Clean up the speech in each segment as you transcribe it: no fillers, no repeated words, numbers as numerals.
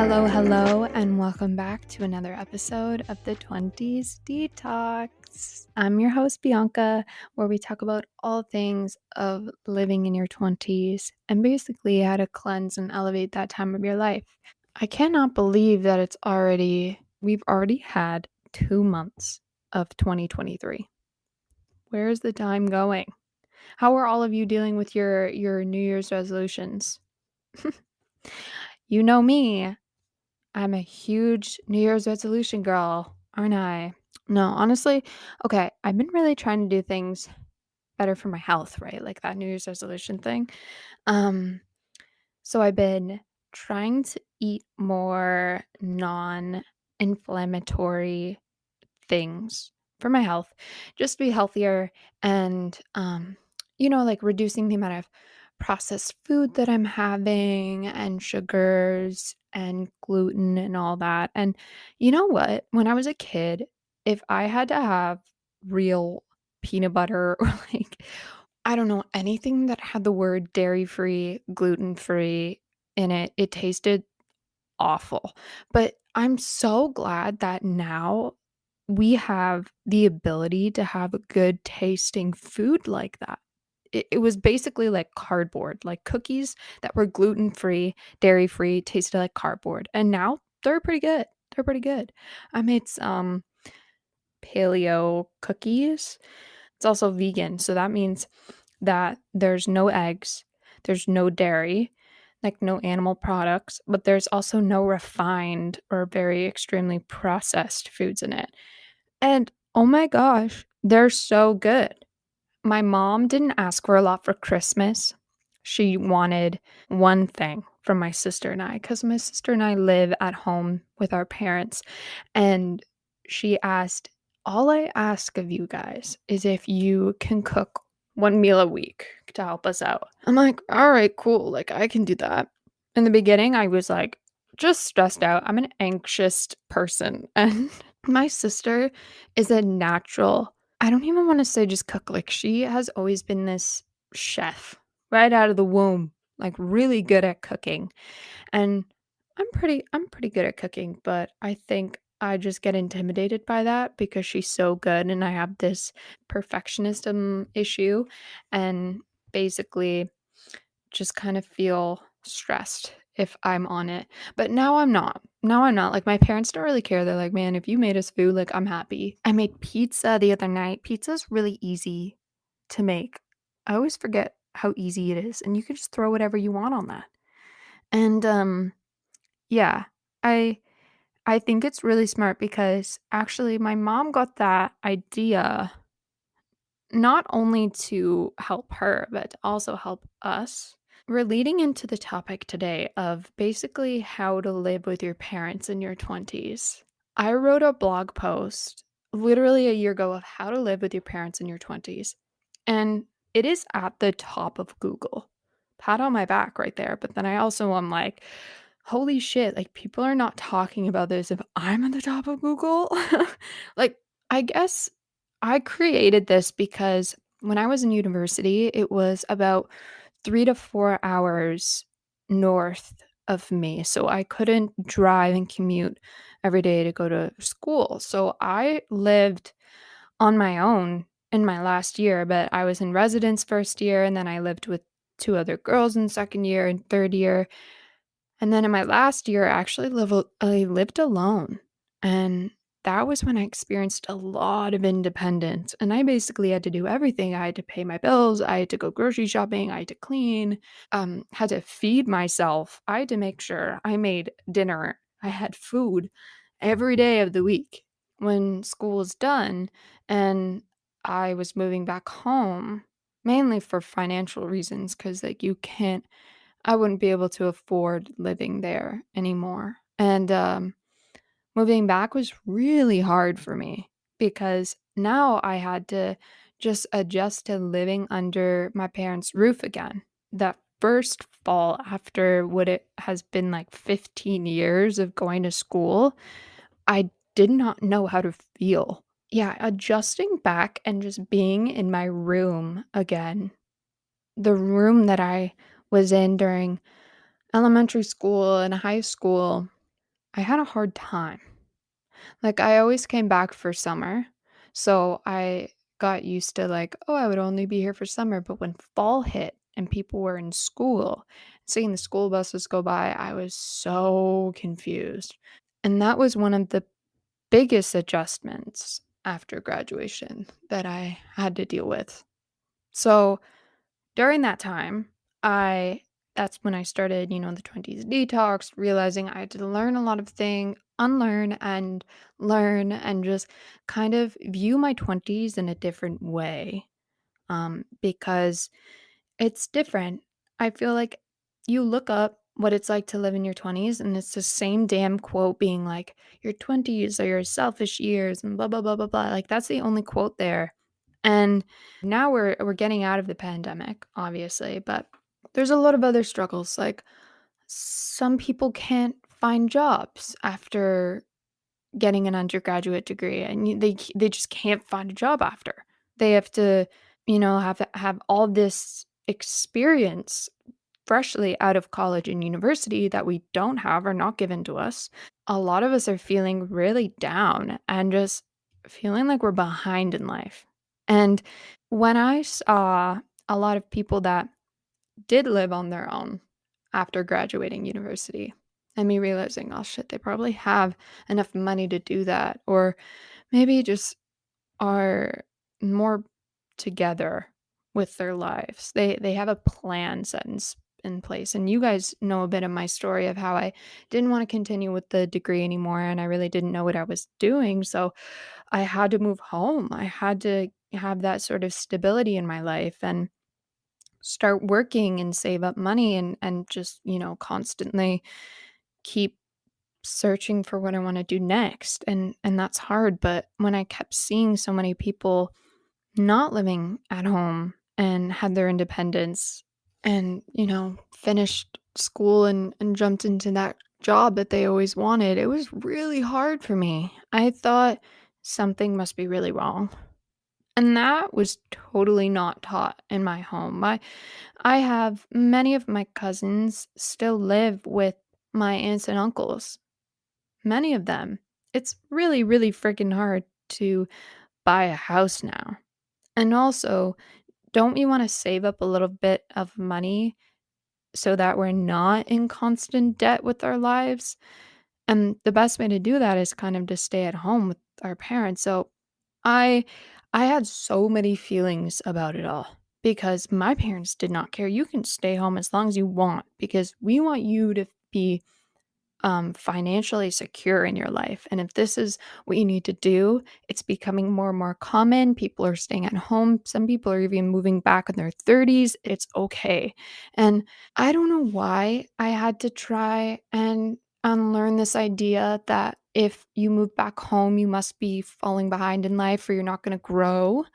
Hello, and welcome back to another episode of the Twenties Detox. I'm your host, Bianca, where we talk about all things of living in your 20s and basically how to cleanse and elevate that time of your life. I cannot believe that we've already had 2 months of 2023. Where is the time going? How are all of you dealing with your New Year's resolutions? You know me. I'm a huge New Year's resolution girl, aren't I? No, honestly, okay, I've been really trying to do things better for my health, right? Like that New Year's resolution thing. Um, so I've been trying to eat more non-inflammatory things for my health, just to be healthier and like reducing the amount of processed food that I'm having and sugars and gluten and all that. And you know what? When I was a kid, if I had to have real peanut butter or like I don't know, anything that had the word dairy-free, gluten-free in it, it tasted awful. But I'm so glad that now we have the ability to have a good tasting food like that. It was basically like cardboard, like cookies that were gluten-free, dairy-free, tasted like cardboard. And now they're pretty good. They're pretty good. I made some paleo cookies. It's also vegan, so that means that there's no eggs, there's no dairy, like no animal products, but there's also no refined or very extremely processed foods in it. And oh my gosh, they're so good. My mom didn't ask for a lot for Christmas. She wanted one thing from my sister and I, because my sister and I live at home with our parents. And she asked, all I ask of you guys is if you can cook one meal a week to help us out. I'm like, all right, cool. Like, I can do that. In the beginning, I was like, just stressed out. I'm an anxious person. And my sister is a natural, I don't even want to say just cook. Like, she has always been this chef right out of the womb, like really good at cooking. And I'm pretty good at cooking, but I think I just get intimidated by that because she's so good and I have this perfectionism issue and basically just kind of feel stressed if I'm on it. But now I'm not. Now I'm not. Like my parents don't really care. They're like, "Man, if you made us food, like I'm happy." I made pizza the other night. Pizza's really easy to make. I always forget how easy it is, and you can just throw whatever you want on that. And yeah, I I think it's really smart because actually my mom got that idea not only to help her, but to also help us. We're leading into the topic today of basically how to live with your parents in your 20s. I wrote a blog post literally a year ago of how to live with your parents in your 20s, and it is at the top of Google. Pat on my back right there. But then I also am like, holy shit, like people are not talking about this if I'm at the top of Google. Like, I guess I created this because when I was in university, it was about 3 to 4 hours north of me. So I couldn't drive and commute every day to go to school. So I lived on my own in my last year, but I was in residence first year and then I lived with two other girls in second year and third year. And then in my last year, I lived alone. And that was when I experienced a lot of independence. And I basically had to do everything. I had to pay my bills. I had to go grocery shopping. I had to clean, had to feed myself. I had to make sure I made dinner. I had food every day of the week. When school was done and I was moving back home, mainly for financial reasons, because like you can't I wouldn't be able to afford living there anymore. And moving back was really hard for me because now I had to just adjust to living under my parents' roof again. That first fall after what it has been like 15 years of going to school, I did not know how to feel. Yeah, adjusting back and just being in my room again, the room that I was in during elementary school and high school, I had a hard time. Like, I always came back for summer, so I got used to, like, "Oh, I would only be here for summer," but when fall hit and people were in school, seeing the school buses go by, I was so confused, and that was one of the biggest adjustments after graduation that I had to deal with. So, during that time, I that's when I started, the Twenties Detox, realizing I had to learn a lot of things, unlearn and learn, and just kind of view my 20s in a different way. Because it's different. I feel like you look up what it's like to live in your 20s, and it's the same damn quote being like, your 20s are your selfish years, and blah, blah, blah, blah, blah. Like, that's the only quote there. And now we're getting out of the pandemic, obviously, but there's a lot of other struggles. Like, some people can't find jobs after getting an undergraduate degree, and they just can't find a job after. They have to, have all this experience freshly out of college and university that we don't have or not given to us. A lot of us are feeling really down and just feeling like we're behind in life. And when I saw a lot of people that did live on their own after graduating university, and me realizing, oh shit, they probably have enough money to do that, or maybe just are more together with their lives. They have a plan set in place. And you guys know a bit of my story of how I didn't want to continue with the degree anymore, and I really didn't know what I was doing. So I had to move home. I had to have that sort of stability in my life and start working and save up money and just, constantly keep searching for what I want to do next. And that's hard, but when I kept seeing so many people not living at home and had their independence and, finished school and jumped into that job that they always wanted, it was really hard for me. I thought something must be really wrong. And that was totally not taught in my home. I have many of my cousins still live with my aunts and uncles. Many of them. It's really, really freaking hard to buy a house now. And also, don't we want to save up a little bit of money so that we're not in constant debt with our lives? And the best way to do that is kind of to stay at home with our parents. So I I had so many feelings about it all because my parents did not care. You can stay home as long as you want because we want you to be financially secure in your life. And if this is what you need to do, it's becoming more and more common. People are staying at home. Some people are even moving back in their 30s. It's okay. And I don't know why I had to try and unlearn this idea that if you move back home, you must be falling behind in life or you're not going to grow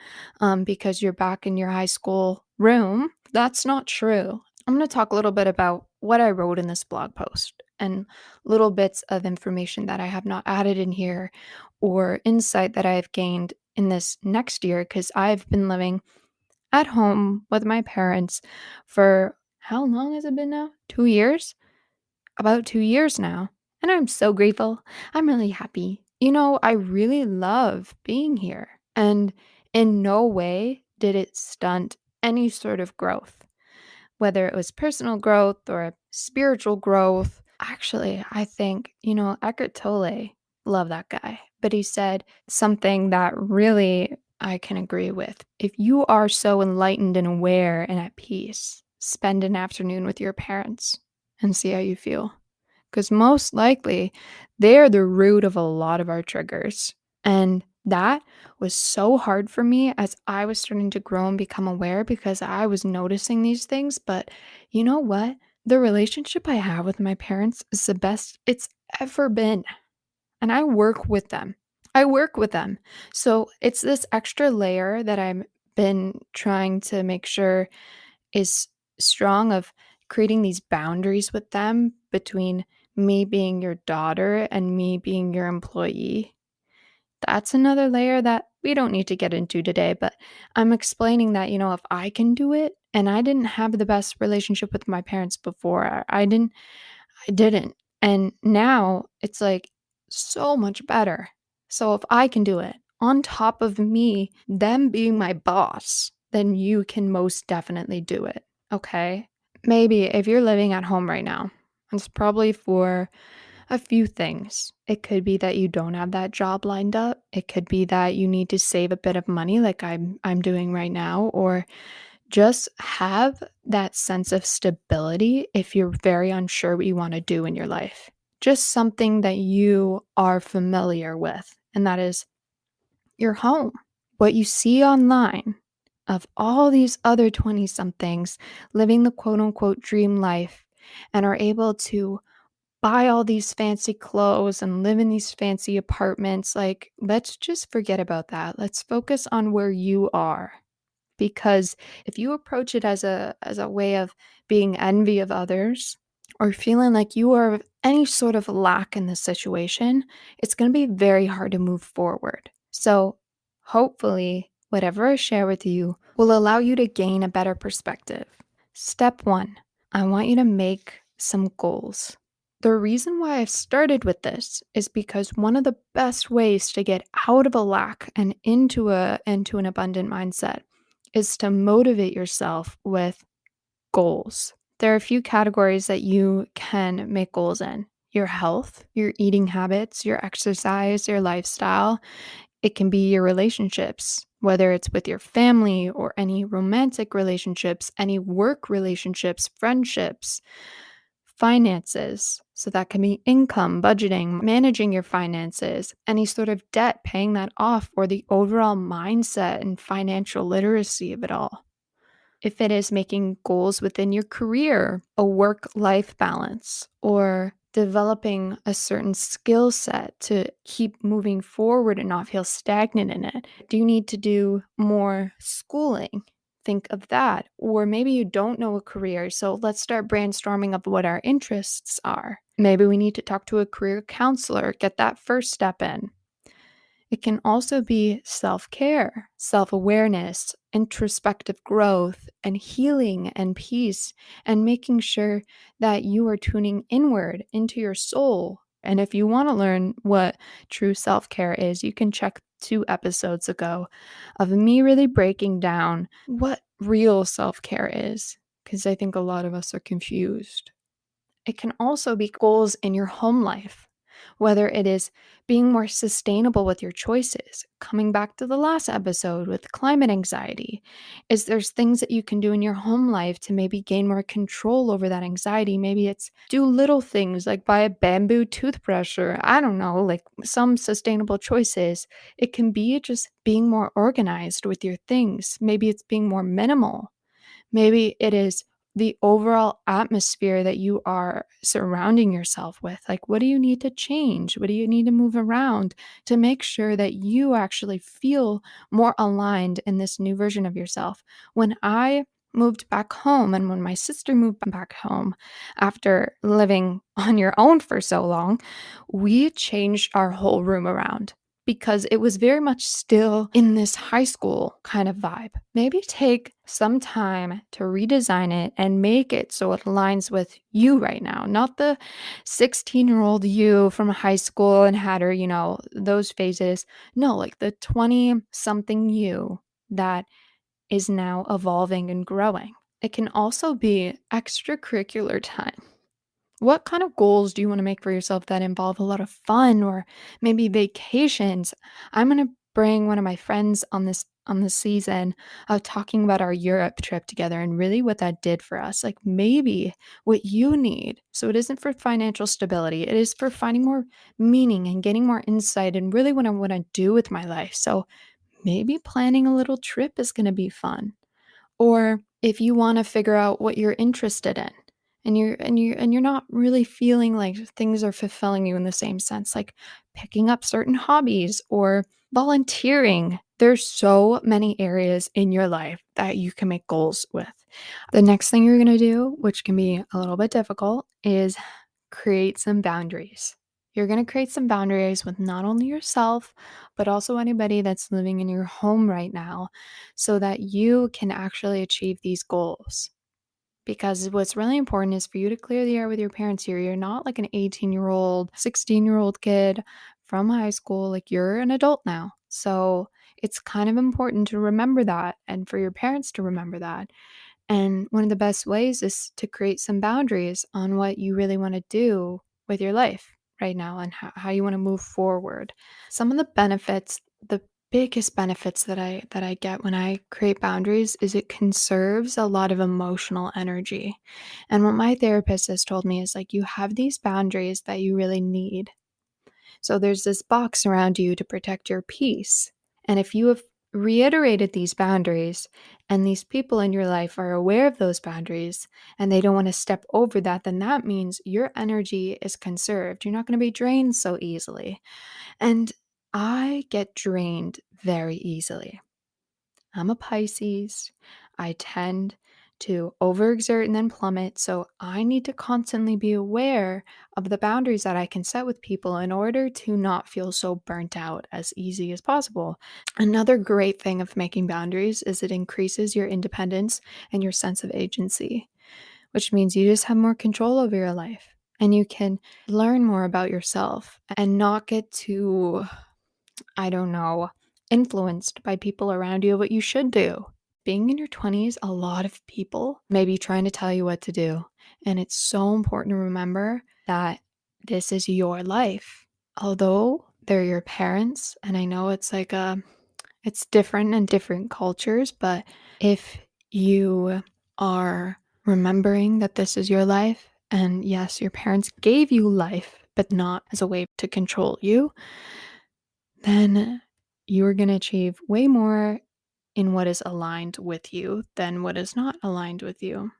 because you're back in your high school room. That's not true. I'm going to talk a little bit about what I wrote in this blog post and little bits of information that I have not added in here or insight that I have gained in this next year because I've been living at home with my parents for how long has it been now? 2 years? About 2 years now. And I'm so grateful. I'm really happy. I really love being here. And in no way did it stunt any sort of growth, whether it was personal growth or spiritual growth. Actually, I think, Eckhart Tolle, love that guy, but he said something that really I can agree with. If you are so enlightened and aware and at peace, spend an afternoon with your parents and see how you feel. Because most likely, they're the root of a lot of our triggers. And that was so hard for me as I was starting to grow and become aware because I was noticing these things. But you know what? The relationship I have with my parents is the best it's ever been. And I work with them. I work with them. So it's this extra layer that I've been trying to make sure is strong of creating these boundaries with them between me being your daughter and me being your employee. That's another layer that we don't need to get into today, but I'm explaining that, if I can do it and I didn't have the best relationship with my parents before, I didn't. And now it's like so much better. So if I can do it on top of me, them being my boss, then you can most definitely do it. Okay. Maybe if you're living at home right now, it's probably for a few things. It could be that you don't have that job lined up. It could be that you need to save a bit of money like I'm doing right now, or just have that sense of stability if you're very unsure what you want to do in your life. Just something that you are familiar with, and that is your home. What you see online of all these other 20 somethings living the quote unquote dream life and are able to buy all these fancy clothes and live in these fancy apartments, like, let's just forget about that. Let's focus on where you are, because if you approach it as a way of being envy of others or feeling like you are of any sort of lack in this situation, it's going to be very hard to move forward. So hopefully whatever I share with you will allow you to gain a better perspective. Step 1, I want you to make some goals. The reason why I've started with this is because one of the best ways to get out of a lack and into an abundant mindset is to motivate yourself with goals. There are a few categories that you can make goals in: your health, your eating habits, your exercise, your lifestyle. It can be your relationships, whether it's with your family or any romantic relationships, any work relationships, friendships, finances. So that can be income, budgeting, managing your finances, any sort of debt, paying that off, or the overall mindset and financial literacy of it all. If it is making goals within your career, a work life balance, or developing a certain skill set to keep moving forward and not feel stagnant in it. Do you need to do more schooling? Think of that. Or maybe you don't know a career, so let's start brainstorming of what our interests are. Maybe we need to talk to a career counselor, get that first step in. It can also be self care, self awareness, introspective growth, and healing and peace, and making sure that you are tuning inward into your soul. And if you want to learn what true self care is, you can check 2 episodes ago of me really breaking down what real self care is, because I think a lot of us are confused. It can also be goals in your home life, whether it is being more sustainable with your choices. Coming back to the last episode with climate anxiety, is there's things that you can do in your home life to maybe gain more control over that anxiety. Maybe it's do little things like buy a bamboo toothbrush, or I don't know, like some sustainable choices. It can be just being more organized with your things. Maybe it's being more minimal. Maybe it is the overall atmosphere that you are surrounding yourself with. Like, what do you need to change? What do you need to move around to make sure that you actually feel more aligned in this new version of yourself? When I moved back home and when my sister moved back home after living on your own for so long, we changed our whole room around because it was very much still in this high school kind of vibe. Maybe take some time to redesign it and make it so it aligns with you right now, not the 16-year-old you from high school and had her, those phases. No, like the 20 something you that is now evolving and growing. It can also be extracurricular time. What kind of goals do you want to make for yourself that involve a lot of fun or maybe vacations? I'm going to bring one of my friends on this season of talking about our Europe trip together and really what that did for us. Like maybe what you need. So it isn't for financial stability. It is for finding more meaning and getting more insight and really what I want to do with my life. So maybe planning a little trip is going to be fun. Or if you want to figure out what you're interested in and you're not really feeling like things are fulfilling you in the same sense, like picking up certain hobbies or volunteering. There's so many areas in your life that you can make goals with. The next thing you're going to do, which can be a little bit difficult, is create some boundaries. You're going to create some boundaries with not only yourself, but also anybody that's living in your home right now so that you can actually achieve these goals. because what's really important is for you to clear the air with your parents here. You're not like an 18-year-old, 16-year-old kid from high school. Like, you're an adult now. So it's kind of important to remember that and for your parents to remember that. And one of the best ways is to create some boundaries on what you really want to do with your life right now and how you want to move forward. Some of the benefits, the biggest benefits that I get when I create boundaries is it conserves a lot of emotional energy. And what my therapist has told me is like, you have these boundaries that you really need. So there's this box around you to protect your peace. And if you have reiterated these boundaries and these people in your life are aware of those boundaries and they don't want to step over that, then that means your energy is conserved. You're not going to be drained so easily. And I get drained very easily. I'm a Pisces. I tend to overexert and then plummet. So I need to constantly be aware of the boundaries that I can set with people in order to not feel so burnt out as easy as possible. Another great thing of making boundaries is it increases your independence and your sense of agency, which means you just have more control over your life and you can learn more about yourself and not get too, I don't know, influenced by people around you what you should do. Being in your 20s, a lot of people may be trying to tell you what to do. And it's so important to remember that this is your life. Although they're your parents, and I know it's like it's different in different cultures, but if you are remembering that this is your life, and yes, your parents gave you life, but not as a way to control you, then you're going to achieve way more in what is aligned with you than what is not aligned with you.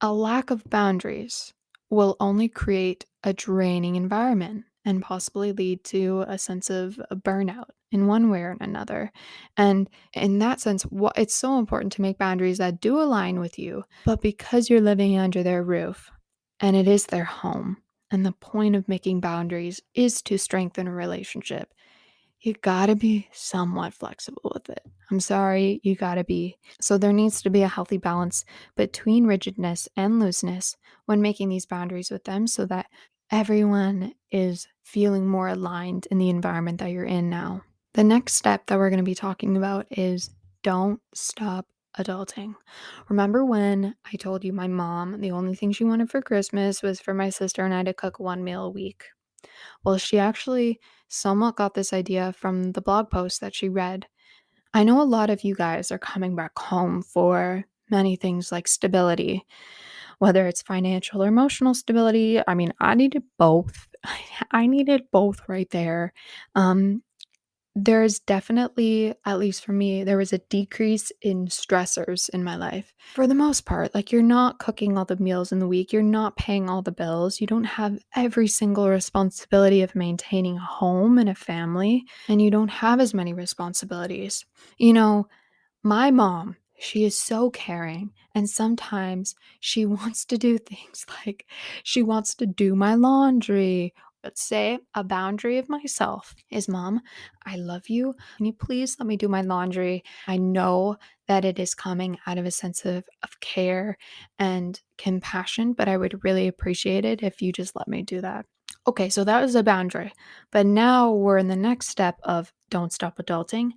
A lack of boundaries will only create a draining environment and possibly lead to a sense of a burnout in one way or another. And in that sense, it's so important to make boundaries that do align with you, but because you're living under their roof and it is their home, and the point of making boundaries is to strengthen a relationship, you gotta be somewhat flexible with it. I'm sorry, you gotta be. So there needs to be a healthy balance between rigidness and looseness when making these boundaries with them so that everyone is feeling more aligned in the environment that you're in now. The next step that we're going to be talking about is don't stop adulting. Remember when I told you my mom, the only thing she wanted for Christmas was for my sister and I to cook one meal a week? Well, she actually somewhat got this idea from the blog post that she read. I know a lot of you guys are coming back home for many things like stability, whether it's financial or emotional stability. I mean, I needed both. I needed both right there. Um, there's definitely, at least for me, there was a decrease in stressors in my life. For the most part, like, you're not cooking all the meals in the week, you're not paying all the bills, you don't have every single responsibility of maintaining a home and a family, and you don't have as many responsibilities. You know, my mom, she is so caring, and sometimes she wants to do things like she wants to do my laundry. Let's say a boundary of myself is, Mom, I love you. Can you please let me do my laundry? I know that it is coming out of a sense of care and compassion, but I would really appreciate it if you just let me do that. Okay, so that was a boundary. But now we're in the next step of don't stop adulting,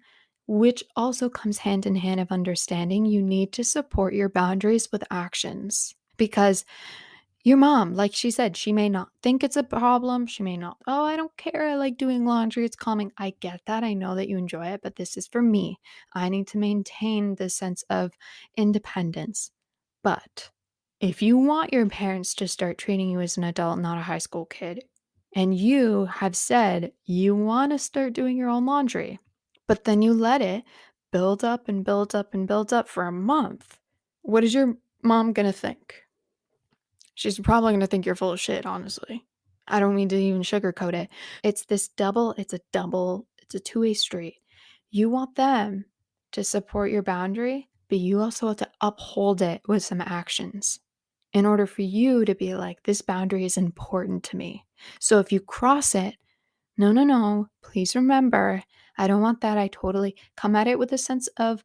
which also comes hand in hand of understanding you need to support your boundaries with actions. Because your mom, like she said, she may not think it's a problem. She may not, oh, I don't care. I like doing laundry. It's calming. I get that. I know that you enjoy it, but this is for me. I need to maintain this sense of independence. But if you want your parents to start treating you as an adult, not a high school kid, and you have said you want to start doing your own laundry, but then you let it build up and build up and build up for a month, what is your mom going to think? She's probably going to think you're full of shit, honestly. I don't mean to even sugarcoat it. It's a two-way street. You want them to support your boundary, but you also have to uphold it with some actions in order for you to be like, this boundary is important to me. So if you cross it, no, no, no, please remember, I don't want that. I totally come at it with a sense of,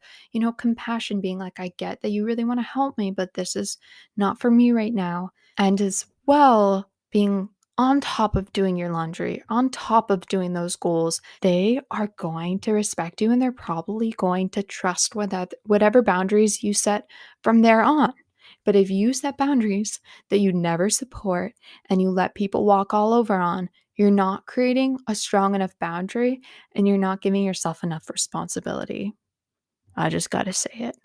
compassion, being like, I get that you really want to help me, but this is not for me right now. And as well, being on top of doing your laundry, on top of doing those goals, they are going to respect you and they're probably going to trust whatever boundaries you set from there on. But if you set boundaries that you never support and you let people walk all over on, you're not creating a strong enough boundary and you're not giving yourself enough responsibility. I just got to say it.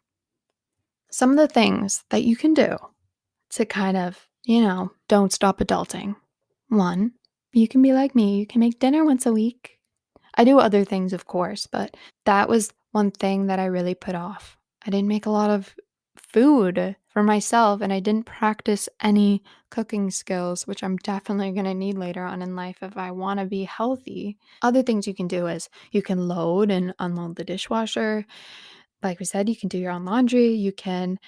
Some of the things that you can do to kind of, don't stop adulting. One, you can be like me, you can make dinner once a week. I do other things, of course, but that was one thing that I really put off. I didn't make a lot of food for myself and I didn't practice any cooking skills, which I'm definitely going to need later on in life if I want to be healthy. Other things you can do is you can load and unload the dishwasher. Like we said, you can do your own laundry, you can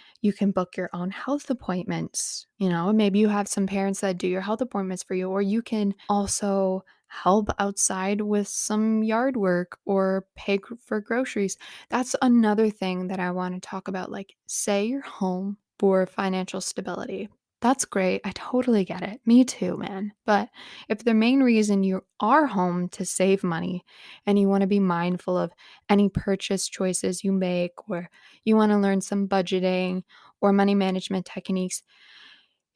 book your own health appointments. Maybe you have some parents that do your health appointments for you, or you can also help outside with some yard work or pay for groceries. That's another thing that I want to talk about. Like, say you're home for financial stability. That's great. I totally get it. Me too, man. But if the main reason you are home to save money and you want to be mindful of any purchase choices you make, or you want to learn some budgeting or money management techniques,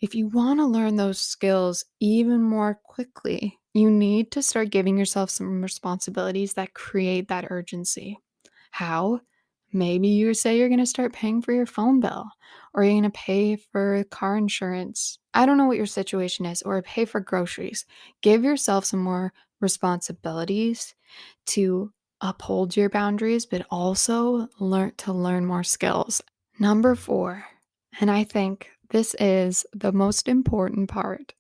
if you want to learn those skills even more quickly, you need to start giving yourself some responsibilities that create that urgency. How? Maybe you say you're going to start paying for your phone bill, or you're going to pay for car insurance. I don't know what your situation is, or pay for groceries. Give yourself some more responsibilities to uphold your boundaries, but also learn more skills. Number 4, and I think this is the most important part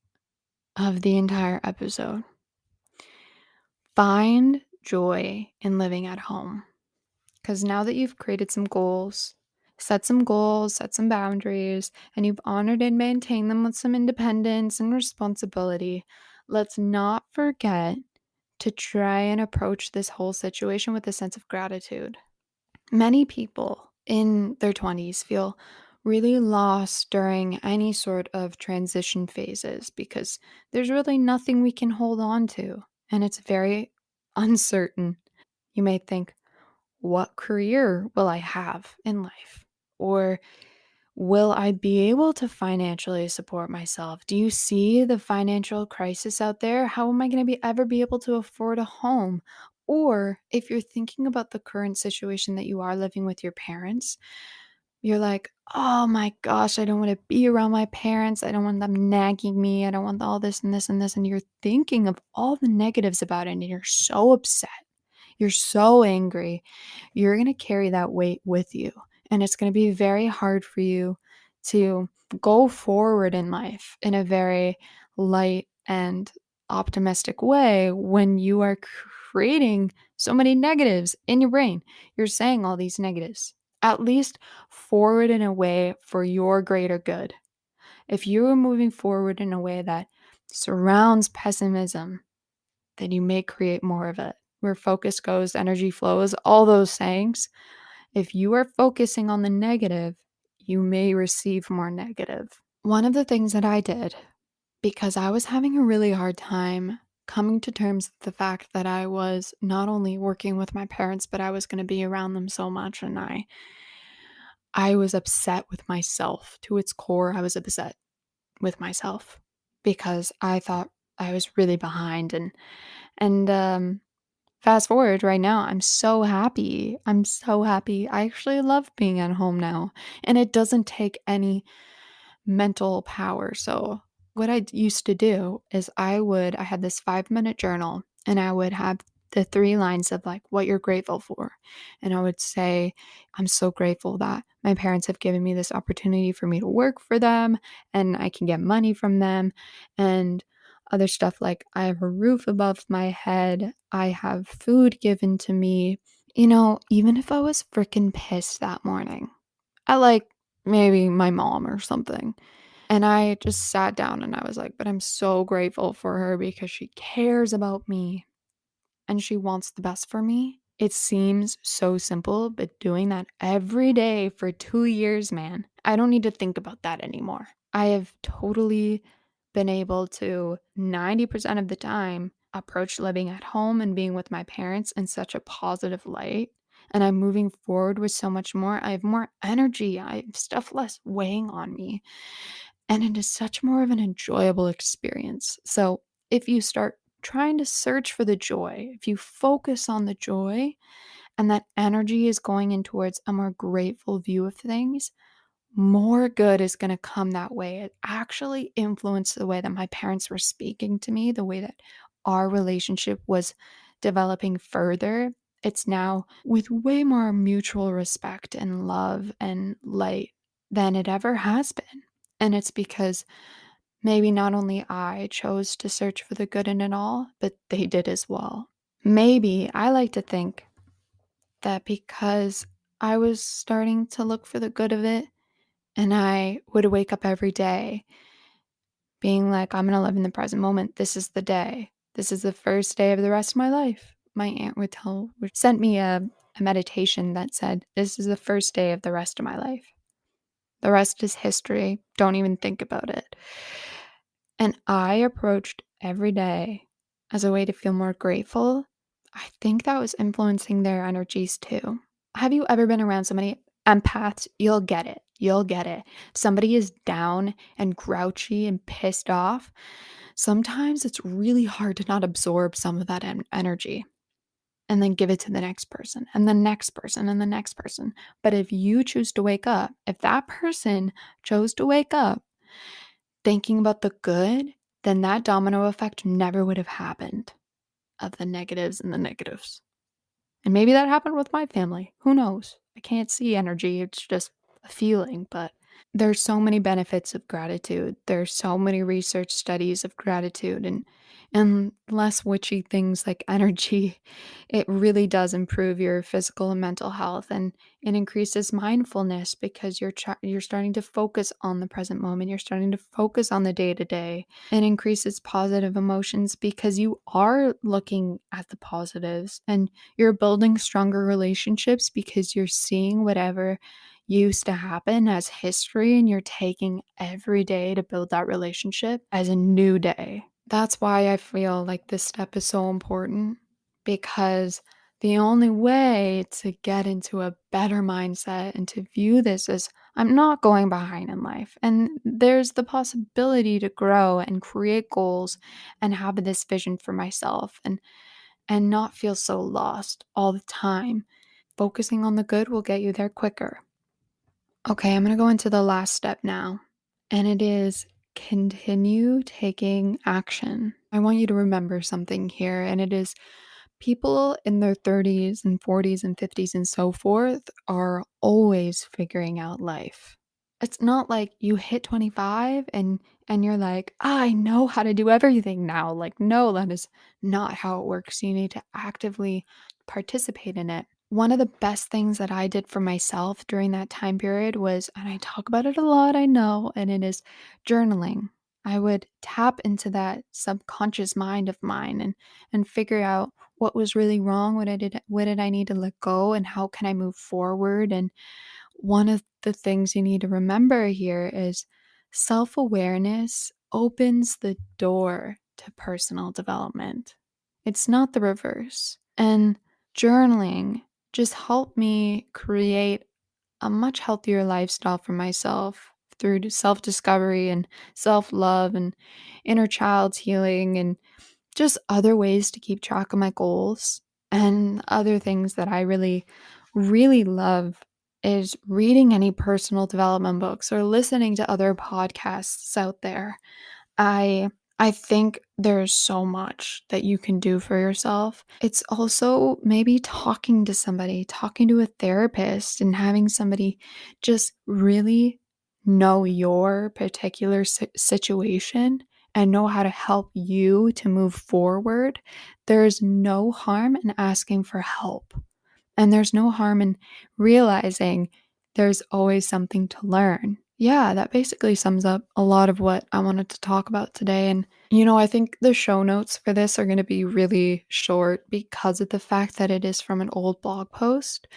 of the entire episode. Find joy in living at home. Because now that you've created some goals, set some boundaries, and you've honored and maintained them with some independence and responsibility, let's not forget to try and approach this whole situation with a sense of gratitude. Many people in their 20s feel really lost during any sort of transition phases because there's really nothing we can hold on to, and it's very uncertain. You may think, what career will I have in life? Or will I be able to financially support myself? Do you see the financial crisis out there? How am I going to ever be able to afford a home? Or if you're thinking about the current situation that you are living with your parents, you're like, oh my gosh, I don't want to be around my parents. I don't want them nagging me. I don't want all this and this and this. And you're thinking of all the negatives about it and you're so upset. You're so angry. You're going to carry that weight with you. And it's going to be very hard for you to go forward in life in a very light and optimistic way when you are creating so many negatives in your brain. You're saying all these negatives. At least forward in a way for your greater good. If you are moving forward in a way that surrounds pessimism, then you may create more of it. Where focus goes, energy flows, all those sayings. If you are focusing on the negative, you may receive more negative. One of the things that I did, because I was having a really hard time coming to terms with the fact that I was not only working with my parents, but I was going to be around them so much, and I was upset with myself. To its core, I was upset with myself because I thought I was really behind, and fast forward right now, I'm so happy. I'm so happy. I actually love being at home now, and it doesn't take any mental power. So, what I used to do is I had this 5-minute journal, and I would have the 3 lines of like what you're grateful for. And I would say, I'm so grateful that my parents have given me this opportunity for me to work for them and I can get money from them. And other stuff like I have a roof above my head, I have food given to me. Even if I was freaking pissed that morning, I like maybe my mom or something. And I just sat down and I was like, but I'm so grateful for her because she cares about me and she wants the best for me. It seems so simple, but doing that every day for 2 years, man, I don't need to think about that anymore. I have totally been able to 90% of the time approach living at home and being with my parents in such a positive light. And I'm moving forward with so much more. I have more energy. I have stuff less weighing on me. And it is such more of an enjoyable experience. So if you start trying to search for the joy, if you focus on the joy and that energy is going in towards a more grateful view of things, more good is going to come that way. It actually influenced the way that my parents were speaking to me, the way that our relationship was developing further. It's now with way more mutual respect and love and light than it ever has been. And it's because maybe not only I chose to search for the good in it all, but they did as well. Maybe I like to think that because I was starting to look for the good of it, and I would wake up every day being like, I'm going to live in the present moment. This is the day. This is the first day of the rest of my life. My aunt would send me a meditation that said, this is the first day of the rest of my life. The rest is history. Don't even think about it. And I approached every day as a way to feel more grateful. I think that was influencing their energies too. Have you ever been around somebody, empaths? You'll get it. You'll get it. Somebody is down and grouchy and pissed off. Sometimes it's really hard to not absorb some of that energy and then give it to the next person and the next person and the next person. But if you choose to wake up, if that person chose to wake up thinking about the good, then that domino effect never would have happened of the negatives and the negatives. And maybe that happened with my family. Who knows? I can't see energy. It's just a feeling, but there's so many benefits of gratitude. There's so many research studies of gratitude and less witchy things like energy. It really does improve your physical and mental health, and it increases mindfulness because you're starting to focus on the present moment. You're starting to focus on the day to day. It increases positive emotions because you are looking at the positives, and you're building stronger relationships because you're seeing whatever used to happen as history, and you're taking every day to build that relationship as a new day. That's why I feel like this step is so important, because the only way to get into a better mindset and to view this as I'm not going behind in life, and there's the possibility to grow and create goals and have this vision for myself and not feel so lost all the time. Focusing on the good will get you there quicker. Okay, I'm going to go into the last step now, and it is continue taking action. I want you to remember something here, and it is people in their 30s and 40s and 50s and so forth are always figuring out life. It's not like you hit 25 and you're like, I know how to do everything now. Like, no, that is not how it works. You need to actively participate in it. One of the best things that I did for myself during that time period was, and I talk about it a lot, I know, and it is journaling. I would tap into that subconscious mind of mine and figure out what was really wrong, what did I need to let go, and how can I move forward. And one of the things you need to remember here is self-awareness opens the door to personal development. It's not the reverse. And journaling just helped me create a much healthier lifestyle for myself through self-discovery and self-love and inner child's healing and just other ways to keep track of my goals. And other things that I really, really love is reading any personal development books or listening to other podcasts out there. I I think there's so much that you can do for yourself. It's also maybe talking to somebody, talking to a therapist and having somebody just really know your particular situation and know how to help you to move forward. There's no harm in asking for help. And there's no harm in realizing there's always something to learn. Yeah, that basically sums up a lot of what I wanted to talk about today. And, I think the show notes for this are going to be really short because of the fact that it is from an old blog post.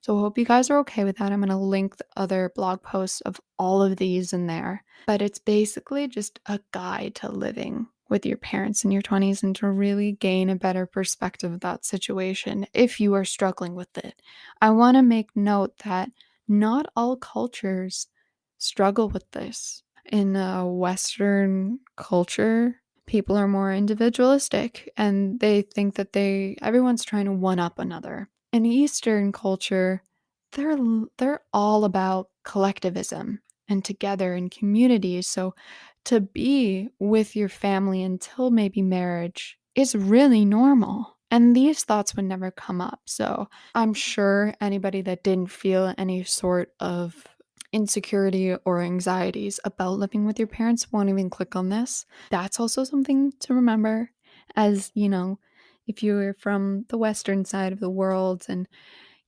So I hope you guys are okay with that. I'm going to link the other blog posts of all of these in there. But it's basically just a guide to living with your parents in your 20s and to really gain a better perspective of that situation if you are struggling with it. I want to make note that not all cultures struggle with this. In a Western culture, people are more individualistic and they think that everyone's trying to one up another. In Eastern culture, they're all about collectivism and together in communities. So to be with your family until maybe marriage is really normal. And these thoughts would never come up. So I'm sure anybody that didn't feel any sort of insecurity or anxieties about living with your parents won't even click on this. That's also something to remember, as if you're from the Western side of the world. And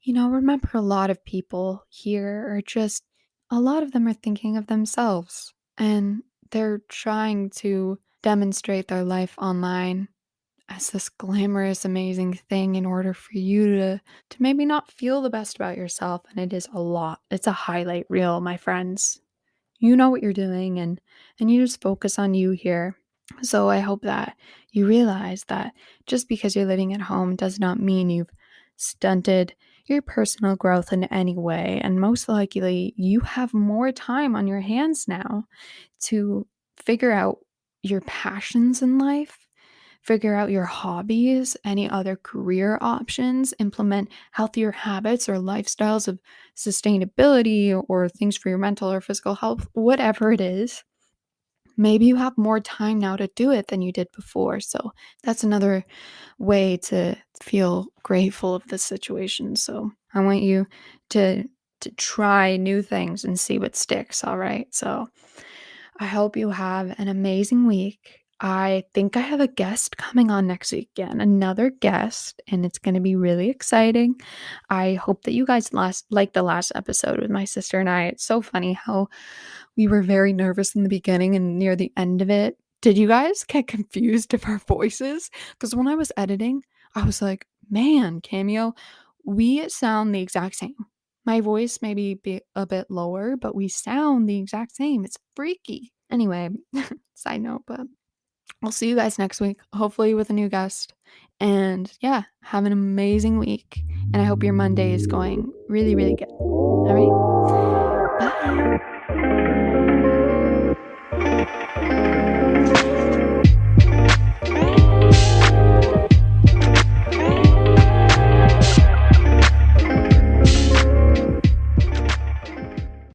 remember, a lot of people here are just, a lot of them are thinking of themselves and they're trying to demonstrate their life online as this glamorous, amazing thing in order for you to maybe not feel the best about yourself. And it is a lot. It's a highlight reel, my friends. You know what you're doing, and you just focus on you here. So I hope that you realize that just because you're living at home does not mean you've stunted your personal growth in any way. And most likely, you have more time on your hands now to figure out your passions in life, figure out your hobbies, any other career options, implement healthier habits or lifestyles of sustainability or things for your mental or physical health, whatever it is. Maybe you have more time now to do it than you did before. So that's another way to feel grateful of this situation. So I want you to try new things and see what sticks, all right? So I hope you have an amazing week. I think I have a guest coming on next week again, another guest, and it's going to be really exciting. I hope that you guys like the last episode with my sister and I. It's so funny how we were very nervous in the beginning and near the end of it. Did you guys get confused of our voices? Because when I was editing, I was like, man, Cameo, we sound the exact same. My voice may be a bit lower, but we sound the exact same. It's freaky. Anyway, side note, but I'll see you guys next week, hopefully with a new guest. And yeah, have an amazing week. And I hope your Monday is going really, really good. All right.